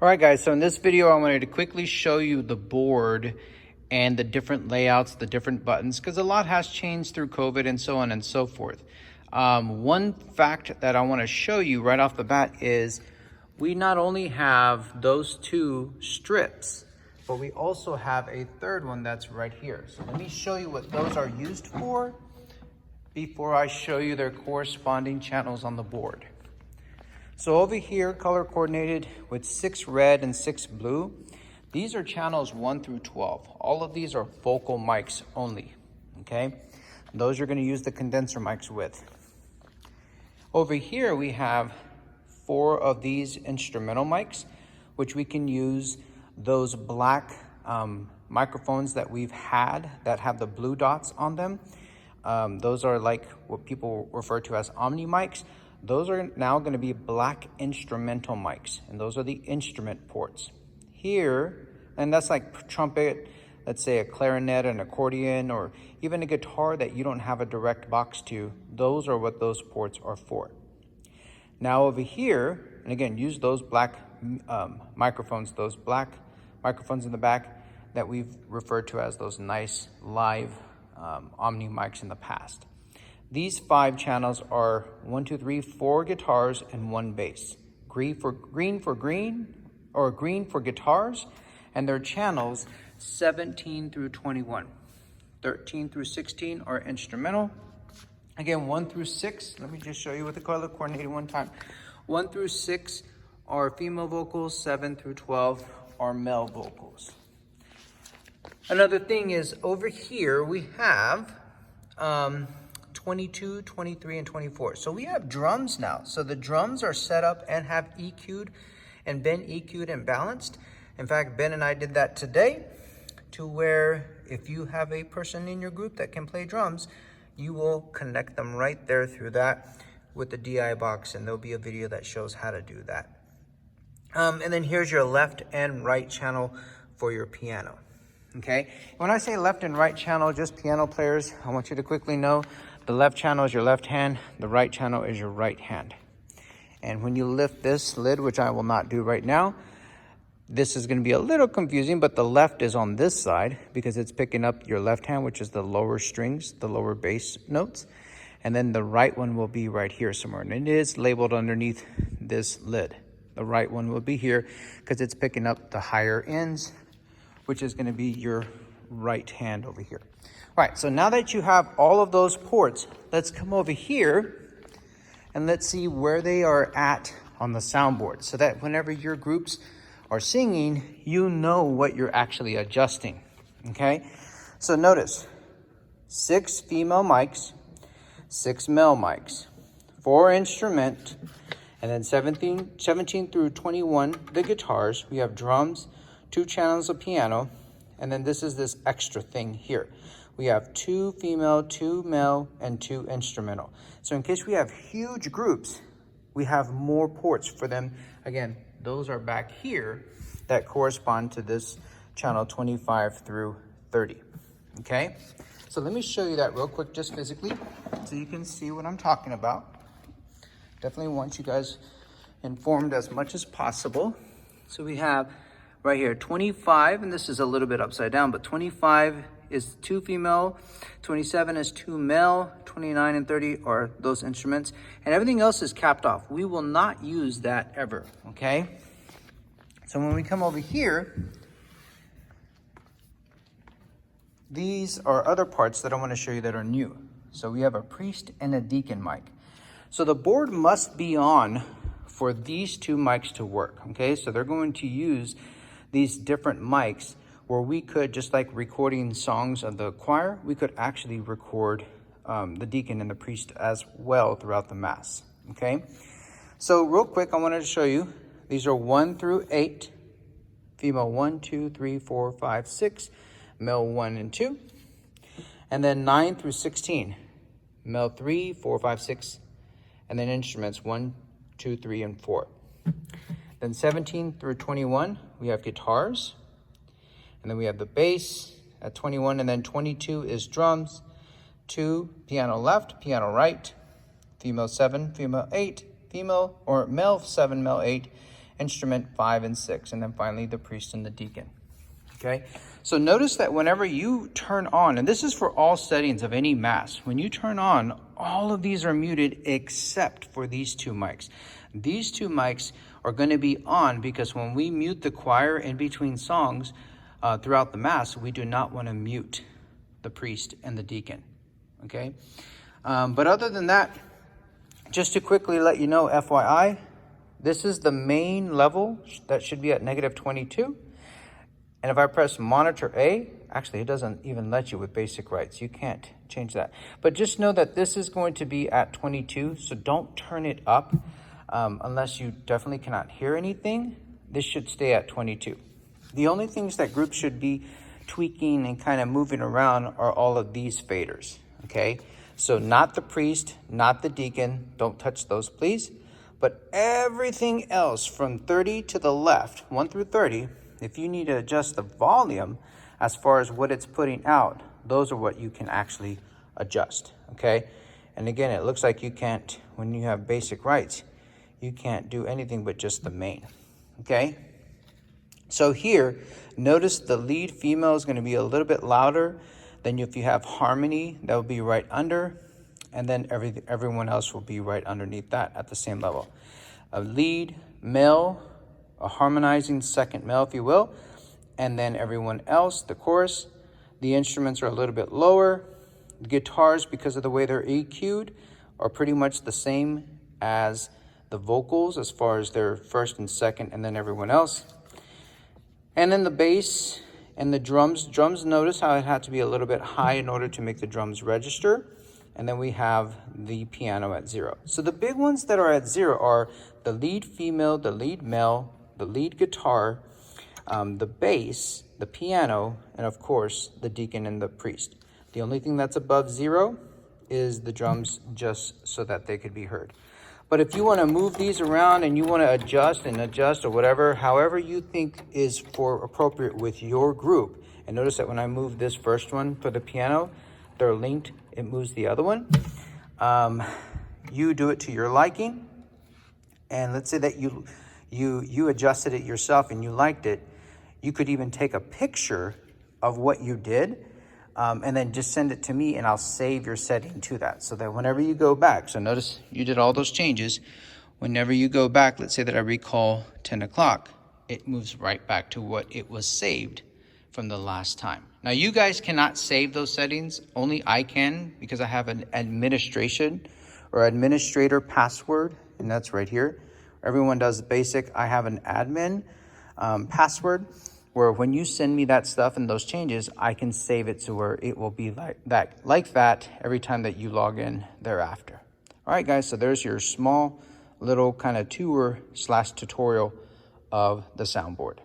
All right, guys, so in this video, I wanted to quickly show you the board and the different layouts, the different buttons, because a lot has changed through COVID and so on and so forth. One fact that I want to show you right off the bat is we not only have those two strips, but we also have a third one that's right here. So let me show you what those are used for before I show you their corresponding channels on the board. So over here, color coordinated with 6 red and 6 blue. These are channels 1 through 12. All of these are vocal mics only, okay? Those you're gonna use the condenser mics with. Over here, we have 4 of these instrumental mics, which we can use those black microphones that we've had that have the blue dots on them. Those are like what people refer to as omni mics. Those are now going to be black instrumental mics, and those are the instrument ports. Here, and that's like trumpet, let's say a clarinet, an accordion, or even a guitar that you don't have a direct box to, those are what those ports are for. Now over here, and again, use those black microphones, those black microphones in the back that we've referred to as those nice live omni mics in the past. These 5 channels are 1, 2, 3, 4 guitars and 1 bass. Green for guitars, and their channels 17 through 21. 13 through 16 are instrumental. Again, 1 through 6, let me just show you with the color coordinated one time. 1 through 6 are female vocals, 7 through 12 are male vocals. Another thing is over here we have 22, 23, and 24. So we have drums now. So the drums are set up and have EQ'd and been EQ'd and balanced. In fact, Ben and I did that today, to where if you have a person in your group that can play drums, you will connect them right there through that with the DI box, and there'll be a video that shows how to do that. And then here's your left and right channel for your piano. Okay, when I say left and right channel, just piano players, I want you to quickly know the left channel is your left hand, the right channel is your right hand. And when you lift this lid, which I will not do right now, this is going to be a little confusing, but the left is on this side because it's picking up your left hand, which is the lower strings, the lower bass notes. And then the right one will be right here somewhere. And it is labeled underneath this lid. The right one will be here because it's picking up the higher ends, which is going to be your right hand over here. All right, so now that you have all of those ports, let's come over here and let's see where they are at on the soundboard, so that whenever your groups are singing, you know what you're actually adjusting, okay? So notice, 6 female mics, 6 male mics, 4 instrument, and then 17 through 21, the guitars. We have drums, 2 channels of piano, and then this is this extra thing here. We have 2 female, 2 male, and 2 instrumental. So in case we have huge groups, we have more ports for them. Again, those are back here that correspond to this channel 25 through 30, okay? So let me show you that real quick, just physically, so you can see what I'm talking about. Definitely want you guys informed as much as possible. So we have right here 25, and this is a little bit upside down, but 25 is 2 female, 27 is 2 male, 29 and 30 are those instruments, and everything else is capped off. We will not use that ever, okay? So when we come over here, these are other parts that I want to show you that are new. So we have a priest and a deacon mic. So the board must be on for these 2 mics to work, okay? So they're going to use these different mics where we could, just like recording songs of the choir, we could actually record the deacon and the priest as well throughout the mass, okay? So real quick, I wanted to show you, these are 1 through 8, female 1, 2, 3, 4, 5, 6, male 1 and 2, and then 9 through 16, male 3, 4, 5, 6, and then instruments 1, 2, 3, and 4. Then 17 through 21, we have guitars, and then we have the bass at 21, and then 22 is drums, 2 piano left, piano right, female 7, female 8, female or male 7, male 8, instrument 5 and 6, and then finally the priest and the deacon. Okay, so notice that whenever you turn on, and this is for all settings of any mass, when you turn on, all of these are muted except for these two mics. These two mics are going to be on because when we mute the choir in between songs throughout the mass, we do not want to mute the priest and the deacon. Okay, but other than that, just to quickly let you know, FYI, this is the main level that should be at -22. And if I press monitor A, actually it doesn't even let you with basic rights. You can't change that. But just know that this is going to be at 22, so don't turn it up unless you definitely cannot hear anything. This should stay at 22. The only things that groups should be tweaking and kind of moving around are all of these faders, okay? So not the priest, not the deacon, don't touch those please. But everything else from 30 to the left, 1 through 30, if you need to adjust the volume as far as what it's putting out, those are what you can actually adjust, okay? And again, it looks like you can't, when you have basic rights, you can't do anything but just the main, okay? So here, notice the lead female is going to be a little bit louder than if you have harmony, that will be right under, and then everyone else will be right underneath that at the same level. A lead male, a harmonizing second male, if you will, and then everyone else, the chorus. The instruments are a little bit lower. The guitars, because of the way they're EQ'd, are pretty much the same as the vocals as far as their first and second, and then everyone else. And then the bass and the drums. Notice how it had to be a little bit high in order to make the drums register. And then we have the piano at 0. So the big ones that are at 0 are the lead female, the lead male, the lead guitar, the bass, the piano, and of course, the deacon and the priest. The only thing that's above 0 is the drums, just so that they could be heard. But if you want to move these around and you want to adjust or whatever, however you think is for appropriate with your group. And notice that when I move this first one for the piano, they're linked, it moves the other one. You do it to your liking. And let's say that you adjusted it yourself and you liked it. You could even take a picture of what you did and then just send it to me, and I'll save your setting to that, so that whenever you go back, so notice you did all those changes. Whenever you go back, let's say that I recall 10 o'clock, it moves right back to what it was saved from the last time. Now you guys cannot save those settings, only I can, because I have an administration or administrator password, and that's right here. Everyone does basic. I have an admin password where when you send me that stuff and those changes, I can save it to where it will be like that every time that you log in thereafter. All right, guys, so there's your small little kind of tour/tutorial of the soundboard.